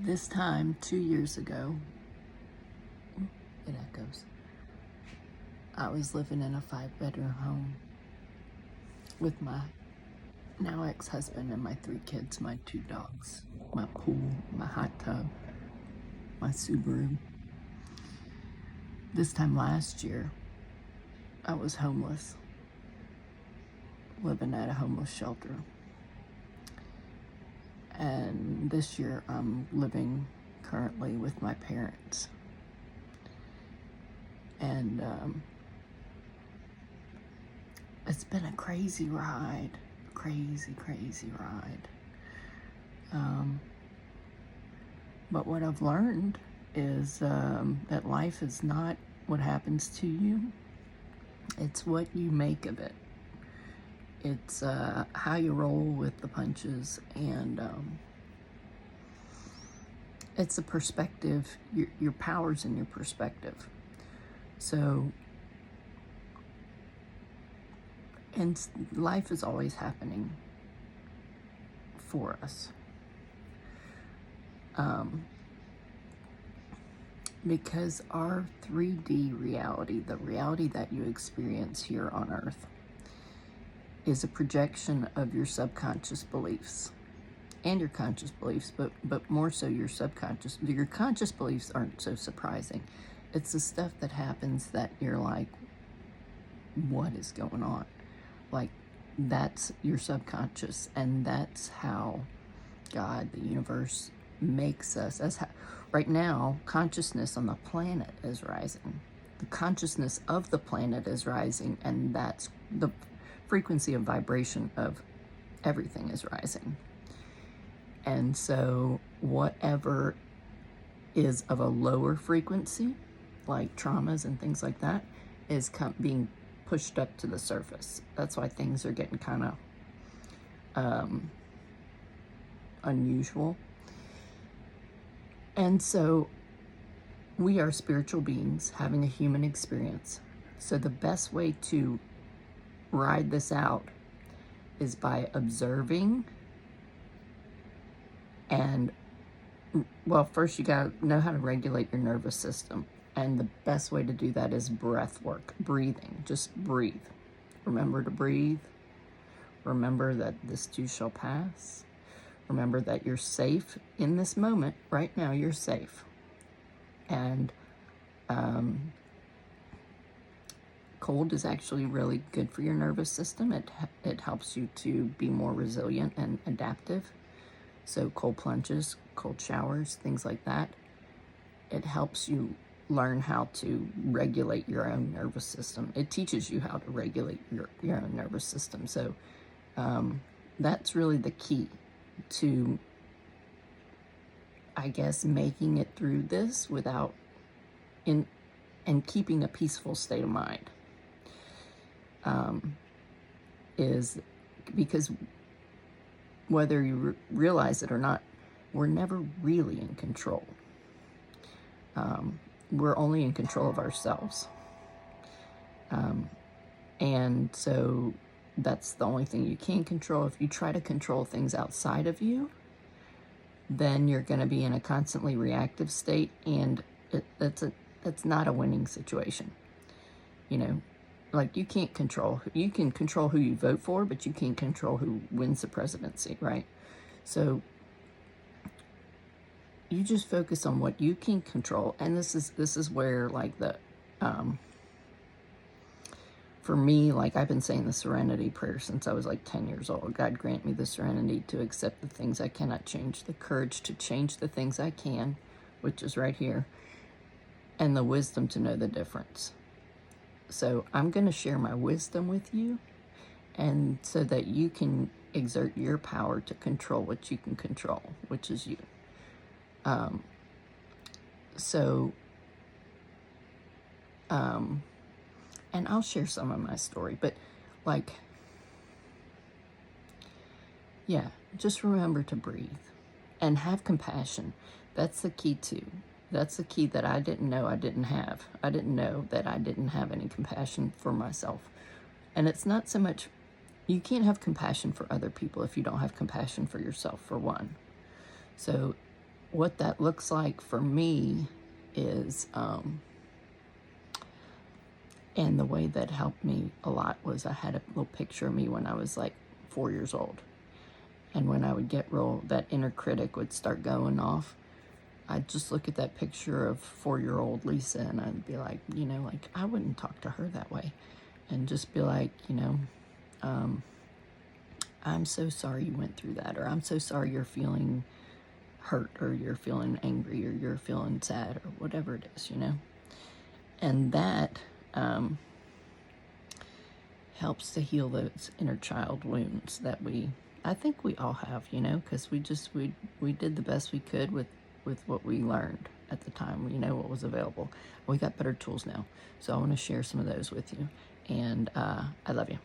This time, 2 years ago, it echoes, I was living in a 5-bedroom home with my now ex-husband and my 3 kids, my 2 dogs, my pool, my hot tub, my Subaru. This time last year, I was homeless, living at a homeless shelter. And this year, I'm living currently with my parents. And it's been a crazy ride, crazy ride. But what I've learned is that life is not what happens to you. It's what you make of it. It's how you roll with the punches, and it's a perspective, your power's in your perspective. So, and life is always happening for us. Because our 3D reality, the reality that you experience here on Earth, is a projection of your subconscious beliefs and your conscious beliefs, but more so your subconscious. Your conscious beliefs aren't so surprising. It's the stuff that happens that you're like, what is going on? Like, that's your subconscious, and that's how God, the universe, makes us. That's how, right now, consciousness on the planet is rising. The consciousness of the planet is rising, and that's the frequency of vibration of everything is rising. And so whatever is of a lower frequency, like traumas and things like that, is being pushed up to the surface. That's why things are getting kind of unusual. And so we are spiritual beings having a human experience. So the best way to ride this out is by observing. And, well, first you gotta know how to regulate your nervous system. And the best way to do that is breath work, breathing. Just breathe. Remember to breathe. Remember that this too shall pass. Remember that you're safe in this moment. Right now, you're safe. And cold is actually really good for your nervous system. It helps you to be more resilient and adaptive. So cold plunges, cold showers, things like that. It helps you learn how to regulate your own nervous system. It teaches you how to regulate your own nervous system. So that's really the key to, I guess, making it through this without and keeping a peaceful state of mind. Is because whether you realize it or not, we're never really in control. We're only in control of ourselves. And so that's the only thing you can control. If you try to control things outside of you, then you're going to be in a constantly reactive state, and that's not a winning situation. You know, like you can control who you vote for, but you can't control who wins the presidency, right? So you just focus on what you can control. And this is where, like, the for me, like, I've been saying the serenity prayer since I was like 10 years old. God, grant me the serenity to accept the things I cannot change, the courage to change the things I can, which is right here, and the wisdom to know the difference. So I'm going to share my wisdom with you, and so that you can exert your power to control what you can control, which is you. And I'll share some of my story, but, like, yeah, just remember to breathe and have compassion. That's the key too. That's the key that I didn't know I didn't have. I didn't know that I didn't have any compassion for myself. And it's not so much, you can't have compassion for other people if you don't have compassion for yourself, for one. So what that looks like for me is, and the way that helped me a lot was I had a little picture of me when I was like 4 years old. And when I would get real, that inner critic would start going off. I'd just look at that picture of 4-year-old Lisa and I'd be like, like I wouldn't talk to her that way. And just be like, I'm so sorry you went through that, or I'm so sorry you're feeling hurt, or you're feeling angry, or you're feeling sad, or whatever it is, And that helps to heal those inner child wounds that I think we all have, because we did the best we could with what we learned at the time. We know what was available. We got better tools now. So I want to share some of those with you. And I love you.